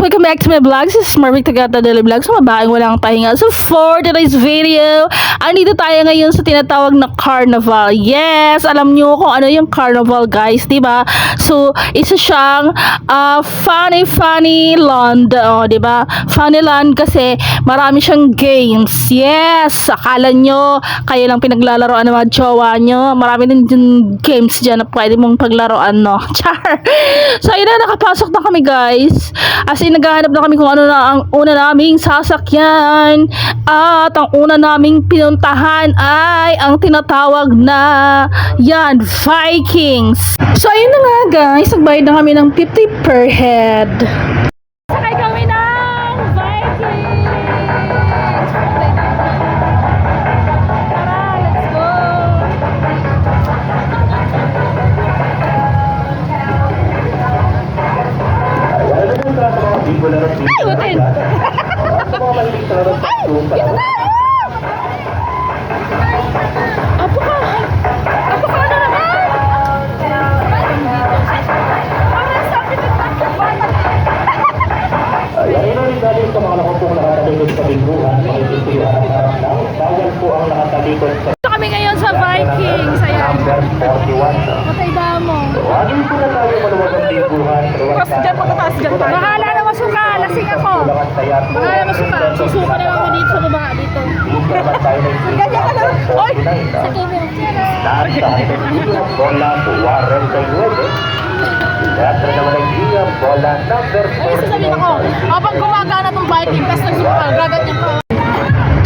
welcome back to my vlog. This is Marvic Tagata Daily Vlog. So, mabaeng walang pahinga. So, for today's video, andito tayo ngayon sa tinatawag na Carnival. Yes, alam nyo kung ano yung Carnival, guys, diba? So, isa siyang funny land. Diba? Funny land kasi marami siyang games. Yes, akala nyo, kayo lang pinaglalaroan ng mga jowa nyo. Marami din dyan games dyan na pwede mong paglaruan, no? Char! So, ayun na, nakapasok na kami, guys. As in, naghahanap na kami kung ano na ang una naming sasakyan. At ang una naming pinuntahan ay ang tinatawag na Vikings. So, ayun na nga, guys. Nagbayad na kami ng 50 per head. Sakay kami ng Vikings! Tara, let's go! Ay, butin! Apo ka! Apo ka na naman! Ayun ang galing sa mga nakapong nakatalikod sa lingguhan, makikisihan ang araw, bawal po ang nakatalikod sa Ito kami ngayon sa Vikings. Ayan. number 41. Patay ba mo? Tawagin po na tayo maluwag ang lingguhan. Tapos dyan, pagkataas dyan. Bahala na masuka. Lasing ako. Bahala na masuka. Susuka na ako dito sa baba dito. Ganyan ka lang. Oy! Sa tubo. Lahat sa kanilang bola po, Warren Kayuede. Lahat na naman ang iya, bola number Ay, sasabihin ako. 49. Habang gumagana tong Viking, tapos nagsuka. Gaganyan pa.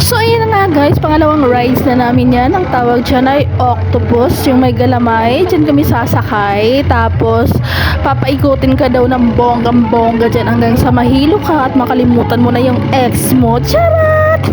So, ayun na nga, guys. Pangalawang rides na namin yan. Ang tawag dyan ay octopus. Yung may galamay. Dyan kami sasakay. Tapos, papaikutin ka daw ng bonggang-bongga dyan hanggang sa mahilo ka at makalimutan mo na yung ex mo. Charat!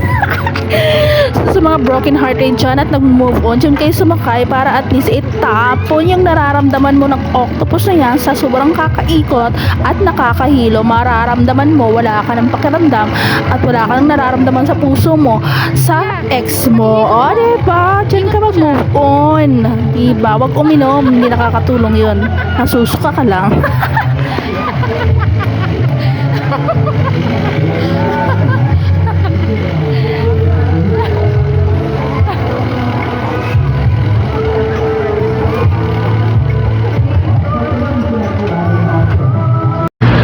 So, sa mga broken hearted dyan at nag-move on, dyan kayo sumakay para at least itapon yung nararamdaman mo ng octopus na yan sa sobrang kakaikot at nakakahilo. Mararamdaman mo, wala ka ng pakiramdam at wala ka ng nararamdaman sa puso mo sa ex mo. O, diba? Dyan ka mag-move on. Diba? Wag uminom. Hindi nakakatulong yun. Nasusuka ka lang.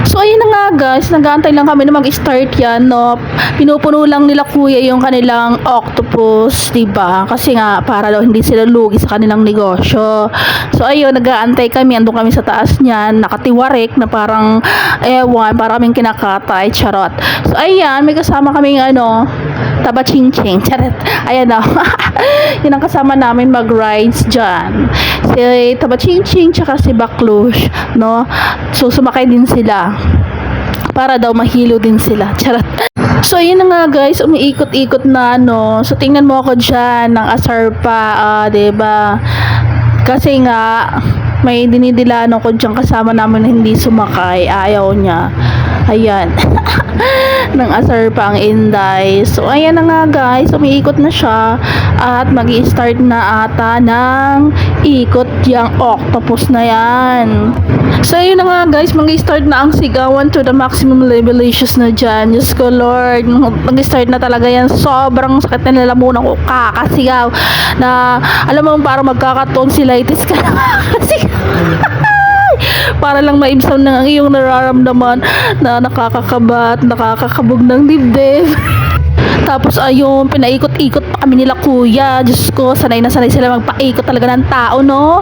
So, ayun na nga, guys, nag-aantay lang kami na mag-start yan, no? Pinupuno lang nila kuya yung kanilang octopus, diba? Kasi nga, para daw hindi sila lugi sa kanilang negosyo. So, ayun, nag-aantay kami, andun kami sa taas niyan, nakatiwarik na parang, ewan, para kaming kinakatay, charot. So, ayan, may kasama kaming, taba-ching-ching, charot. Ayan na, yun ang kasama namin mag-rides dyan. Si taba-ching-ching, tsaka si Baklush, no? So, sumakay din sila para daw mahilo din sila. Charot. So, yun na nga, guys. Umiikot-ikot na, no. So, tingnan mo ako dyan ng asar pa, diba? Kasi nga, may dinidilano ko dyan kasama namin na hindi sumakay. Ayaw niya. Ayan. Ng asar pa ang Inday. So, ayan na nga, guys. Umiikot na siya. At mag-i-start na ata ng ikot yung octopus na yan. So, ayun na nga, guys. Mag-i-start na ang sigawan to the maximum levelations na dyan. Diyos ko, Lord. Mag-i-start na talaga yan. Sobrang sakit na nalamunan ko kakasigaw. Na, alam mo, parang magkakatonsillitis ka na kakasigaw. Para lang maibsan ng ang iyong nararamdaman na nakakakabat, nakakakabog ng dibdib. Tapos ayun, pinaikot-ikot pa kami nila kuya. Diyos ko, sanay na sanay sila magpaikot talaga ng tao, no?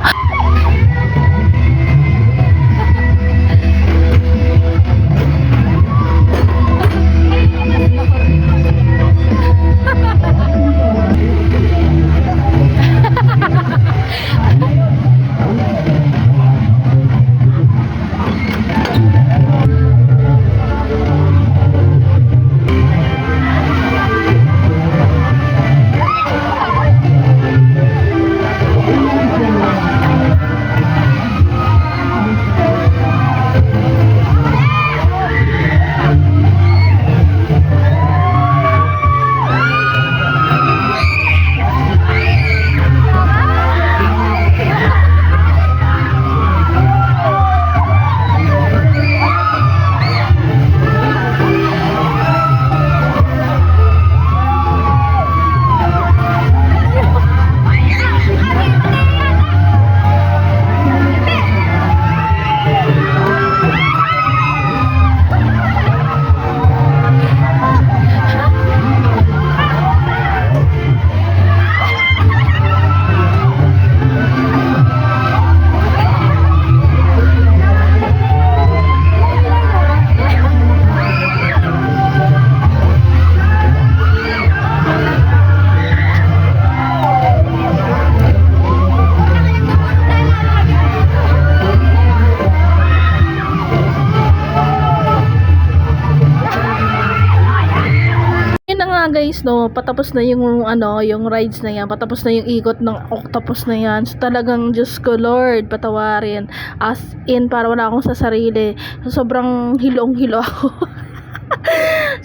guys, no, patapos na yung yung rides na yan, patapos na yung ikot ng octopus na yan. So talagang Diyos ko Lord, patawarin. As in, para wala akong sa sarili. So, sobrang hilong-hilo ako.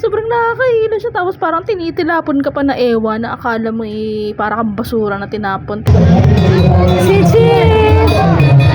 Sobrang nakakahilo siya. Tapos parang tinitilapon ka pa na ewan na akala mo para kang basura na tinapon. Chichi!